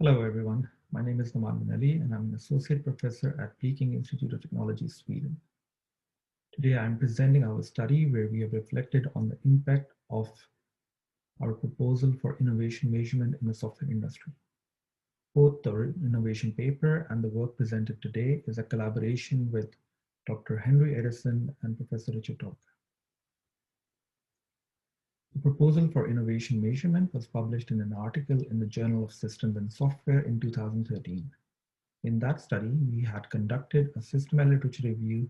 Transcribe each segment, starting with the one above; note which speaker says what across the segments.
Speaker 1: Hello, everyone. My name is Nauman and I'm an associate professor at Peking Institute of Technology, Sweden. Today, I'm presenting our study where we have reflected on the impact of our proposal for innovation measurement in the software industry. Both the innovation paper and the work presented today is a collaboration with Dr. Henry Edison and Professor Richard Torkar. The proposal for innovation measurement was published in an article in the Journal of Systems and Software in 2013. In that study, we had conducted a systematic literature review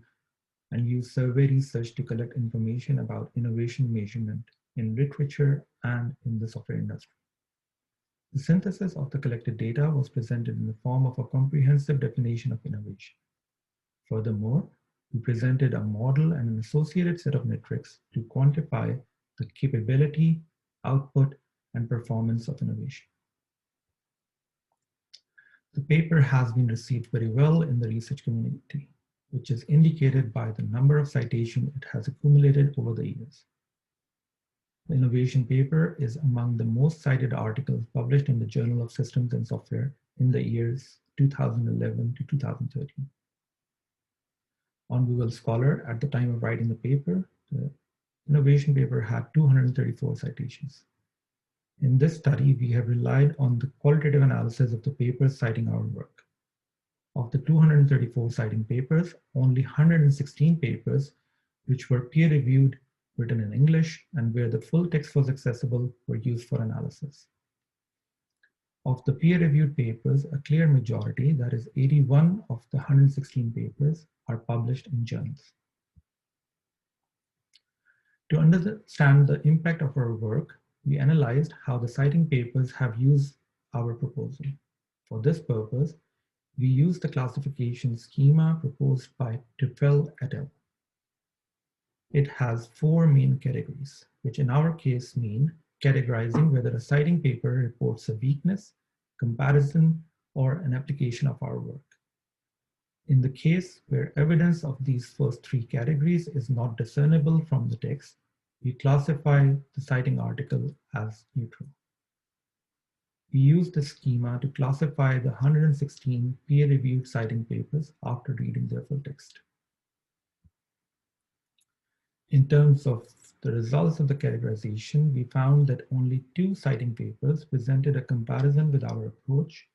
Speaker 1: and used survey research to collect information about innovation measurement in literature and in the software industry. The synthesis of the collected data was presented in the form of a comprehensive definition of innovation. Furthermore, we presented a model and an associated set of metrics to quantify the capability, output, and performance of innovation. The paper has been received very well in the research community, which is indicated by the number of citations it has accumulated over the years. The innovation paper is among the most cited articles published in the Journal of Systems and Software in the years 2011 to 2013. On Google Scholar, at the time of writing the paper, the innovation paper had 234 citations. In this study, we have relied on the qualitative analysis of the papers citing our work. Of the 234 citing papers, only 116 papers, which were peer-reviewed, written in English, and where the full text was accessible, were used for analysis. Of the peer-reviewed papers, a clear majority, that is 81 of the 116 papers, are published in journals. To understand the impact of our work, we analyzed how the citing papers have used our proposal. For this purpose, we used the classification schema proposed by Tufel et al. It has 4 main categories, which in our case mean categorizing whether a citing paper reports a weakness, comparison, or an application of our work. In the case where evidence of these first 3 categories is not discernible from the text, we classify the citing article as neutral. We used the schema to classify the 116 peer-reviewed citing papers after reading their full text. In terms of the results of the categorization, we found that only 2 citing papers presented a comparison with our approach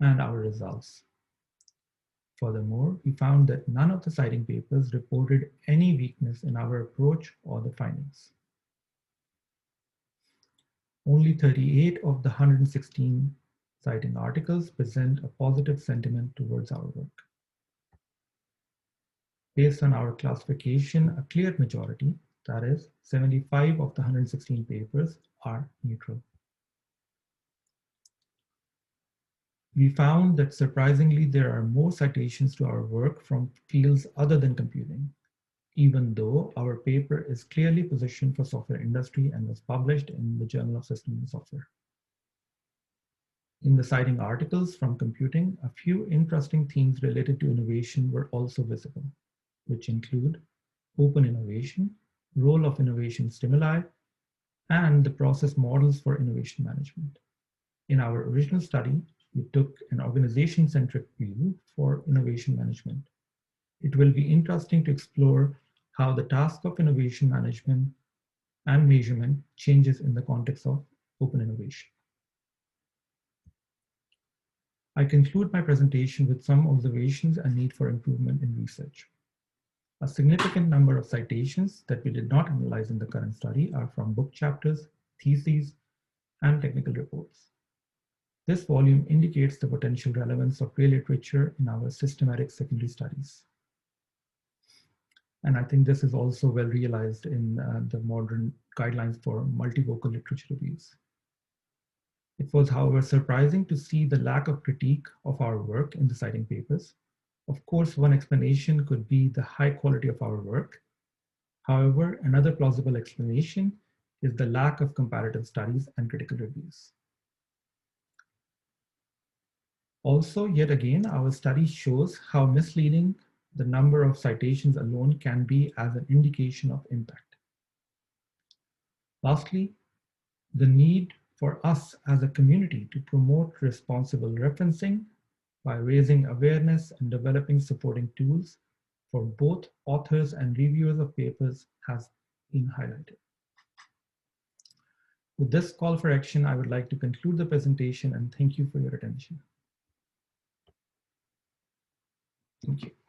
Speaker 1: and our results. Furthermore, we found that none of the citing papers reported any weakness in our approach or the findings. Only 38 of the 116 citing articles present a positive sentiment towards our work. Based on our classification, a clear majority, that is 75 of the 116 papers, are neutral. We found that surprisingly, there are more citations to our work from fields other than computing, even though our paper is clearly positioned for software industry and was published in the Journal of Systems and Software. In the citing articles from computing, a few interesting themes related to innovation were also visible, which include open innovation, role of innovation stimuli, and the process models for innovation management. In our original study, we took an organization-centric view for innovation management. It will be interesting to explore how the task of innovation management and measurement changes in the context of open innovation. I conclude my presentation with some observations and need for improvement in research. A significant number of citations that we did not analyze in the current study are from book chapters, theses, and technical reports. This volume indicates the potential relevance of real literature in our systematic secondary studies. And I think this is also well realized in the modern guidelines for multivocal literature reviews. It was, however, surprising to see the lack of critique of our work in the citing papers. Of course, one explanation could be the high quality of our work. However, another plausible explanation is the lack of comparative studies and critical reviews. Also, yet again, our study shows how misleading the number of citations alone can be as an indication of impact. Lastly, the need for us as a community to promote responsible referencing by raising awareness and developing supporting tools for both authors and reviewers of papers has been highlighted. With this call for action, I would like to conclude the presentation and thank you for your attention. Thank you.